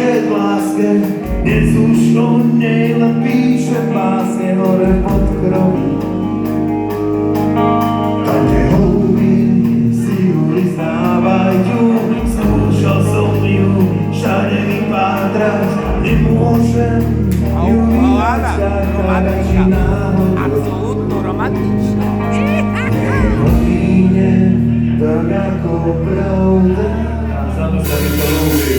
píše k láske, dnes už o nej len píše básne hore pod kromí. Tam, kde houby si ju vyznávajú, skúšal som ju všade vypátrať, nemôžem ju vynať, taká náhodou. Absolútno romantičná. Nehodíne, tak ako pravda. A za to sa mi to ľúbi.